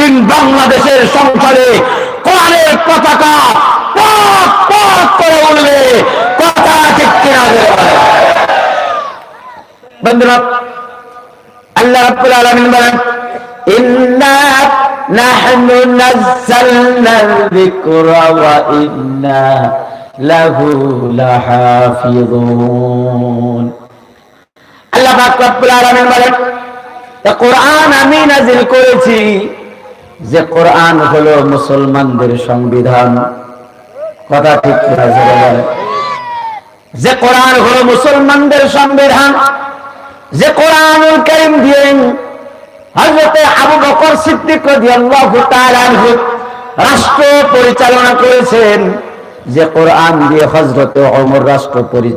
স্বাধীন বাংলাদেশের সংসদে কোরআনের পতাকা পক পক করে উঠবে। কথা ঠিক কিনা? বন্ধুরা, আল্লাহ রাব্বুল আলামিন বলেন, ইন্না নাহনু নাযালনা যিকরা ওয়া ইন্না লাহু লাহাফিযুন। আল্লাহ পাক রব্বুল আলামিন বলেন, কোরআন আমি নাযিল করেছি, যে কোরআন হলো মুসলমানদের সংবিধান। কথা ঠিক কিনা বলেন? যে কোরআন হলো মুসলমানদের সংবিধান, যে কোরআনুল কারীম দিয়ে হযরত আবু বকর সিদ্দিক রাদিয়াল্লাহু তাআলা আনহু রাষ্ট্র পরিচালনা করেছেন, যে কোরআন দিয়ে হযরত ওমর রাষ্ট্র পরিচালনা